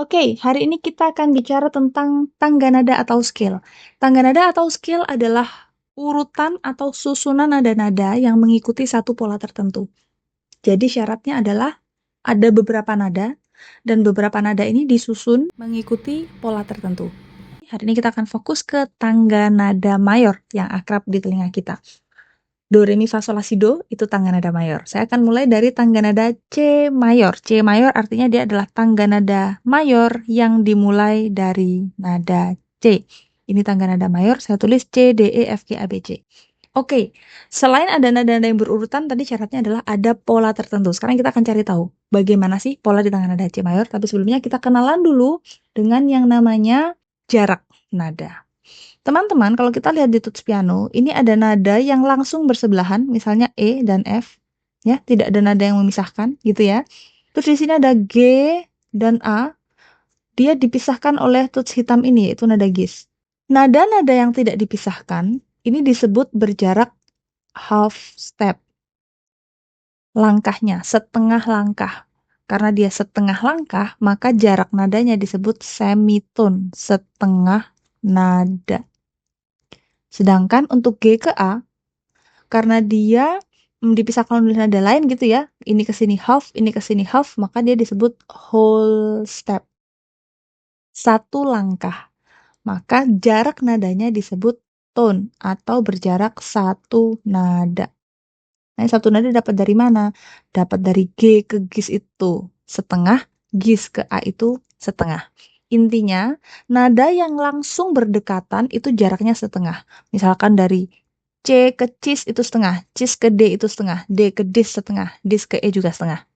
Oke, hari ini kita akan bicara tentang tangga nada atau scale. Tangga nada atau scale adalah urutan atau susunan nada-nada yang mengikuti satu pola tertentu. Jadi syaratnya adalah ada beberapa nada, dan beberapa nada ini disusun mengikuti pola tertentu. Hari ini kita akan fokus ke tangga nada mayor yang akrab di telinga kita. Do, re, mi, fa, sol, la, si, do, itu tangga nada mayor. Saya akan mulai dari tangga nada C mayor. C mayor artinya dia adalah tangga nada mayor yang dimulai dari nada C. Ini tangga nada mayor, saya tulis C, D, E, F, G, A, B, C. Oke, selain ada nada-nada yang berurutan, tadi syaratnya adalah ada pola tertentu. Sekarang kita akan cari tahu bagaimana sih pola di tangga nada C mayor. Tapi sebelumnya kita kenalan dulu dengan yang namanya jarak nada. Teman-teman, kalau kita lihat di tuts piano, ini ada nada yang langsung bersebelahan, misalnya E dan F, ya, tidak ada nada yang memisahkan, gitu ya. Terus di sini ada G dan A, dia dipisahkan oleh tuts hitam ini, yaitu nada gis. Nada-nada yang tidak dipisahkan, ini disebut berjarak half step. Langkahnya, setengah langkah. Karena dia setengah langkah, maka jarak nadanya disebut semitone, setengah nada. Sedangkan untuk G ke A, karena dia dipisahkan oleh nada lain gitu ya, ini ke sini half, maka dia disebut whole step. Satu langkah. Maka jarak nadanya disebut tone atau berjarak satu nada. Nah, satu nada dapat dari mana? Dapat dari G ke gis itu setengah, gis ke A itu setengah. Intinya, nada yang langsung berdekatan itu jaraknya setengah. Misalkan dari C ke cis itu setengah, cis ke D itu setengah, D ke dis setengah, dis ke E juga setengah.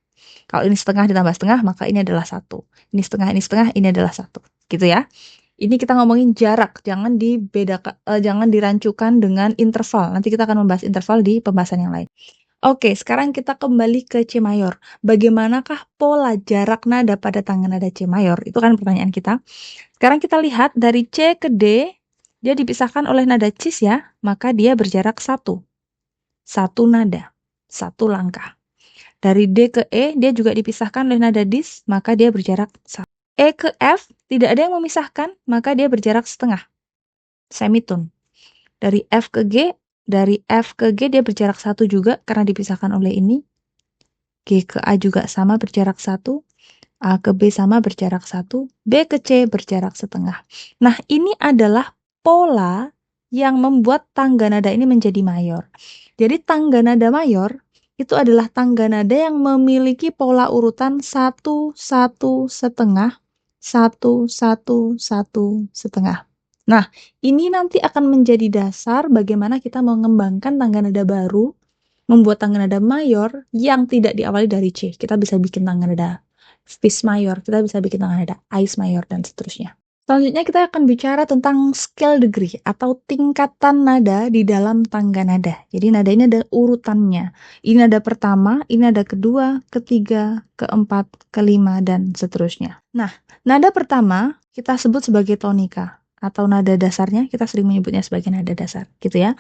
Kalau ini setengah ditambah setengah, maka ini adalah satu. Ini setengah, ini adalah satu. Gitu ya. Ini kita ngomongin jarak, jangan jangan dirancukan dengan interval. Nanti kita akan membahas interval di pembahasan yang lain. Oke, sekarang kita kembali ke C mayor. Bagaimanakah pola jarak nada pada tangga nada C mayor? Itu kan pertanyaan kita. Sekarang kita lihat dari C ke D, dia dipisahkan oleh nada cis ya, maka dia berjarak satu. Satu nada, satu langkah. Dari D ke E, dia juga dipisahkan oleh nada dis, maka dia berjarak satu. E ke F, tidak ada yang memisahkan, maka dia berjarak setengah. Semitone. Dari F ke G, dia berjarak satu juga karena dipisahkan oleh ini. G ke A juga sama berjarak satu. A ke B sama berjarak satu. B ke C berjarak setengah. Nah, ini adalah pola yang membuat tangga nada ini menjadi mayor. Jadi tangga nada mayor itu adalah tangga nada yang memiliki pola urutan 1, 1, setengah, 1, 1, 1, setengah. Nah, ini nanti akan menjadi dasar bagaimana kita mengembangkan tangga nada baru, membuat tangga nada mayor yang tidak diawali dari C. Kita bisa bikin tangga nada fis mayor, kita bisa bikin tangga nada ais mayor, dan seterusnya. Selanjutnya kita akan bicara tentang scale degree atau tingkatan nada di dalam tangga nada. Jadi nada ini ada urutannya. Ini nada pertama, ini nada kedua, ketiga, keempat, kelima, dan seterusnya. Nah, nada pertama kita sebut sebagai tonika atau nada dasarnya, kita sering menyebutnya sebagai nada dasar, gitu ya.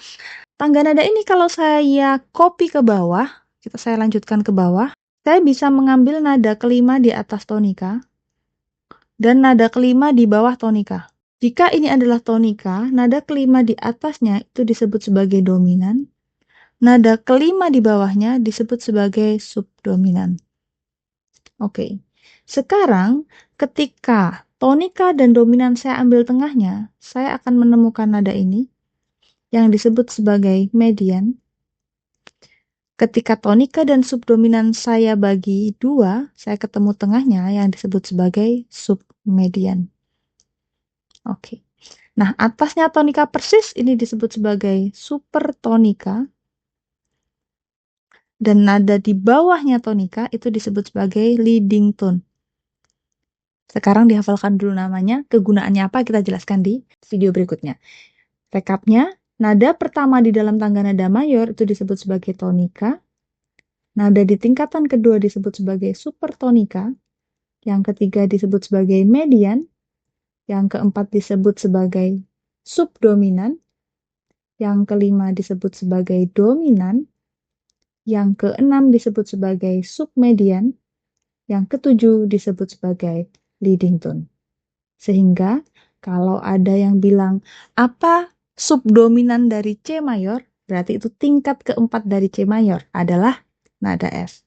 Tangga nada ini kalau saya copy ke bawah, saya lanjutkan ke bawah, saya bisa mengambil nada kelima di atas tonika dan nada kelima di bawah tonika. Jika ini adalah tonika, nada kelima di atasnya itu disebut sebagai dominan, nada kelima di bawahnya disebut sebagai subdominan. Oke, sekarang ketika tonika dan dominan saya ambil tengahnya, saya akan menemukan nada ini yang disebut sebagai median. Ketika tonika dan subdominan saya bagi dua, saya ketemu tengahnya yang disebut sebagai submedian. Oke. Nah, atasnya tonika persis ini disebut sebagai supertonika. Dan nada di bawahnya tonika itu disebut sebagai leading tone. Sekarang dihafalkan dulu namanya, kegunaannya apa kita jelaskan di video berikutnya. Rekapnya, nada pertama di dalam tangga nada mayor itu disebut sebagai tonika. Nada di tingkatan kedua disebut sebagai supertonika, yang ketiga disebut sebagai median, yang keempat disebut sebagai subdominan, yang kelima disebut sebagai dominan, yang keenam disebut sebagai submedian, yang ketujuh disebut sebagai leading tone. Sehingga kalau ada yang bilang apa subdominan dari C mayor, berarti itu tingkat keempat dari C mayor adalah nada F.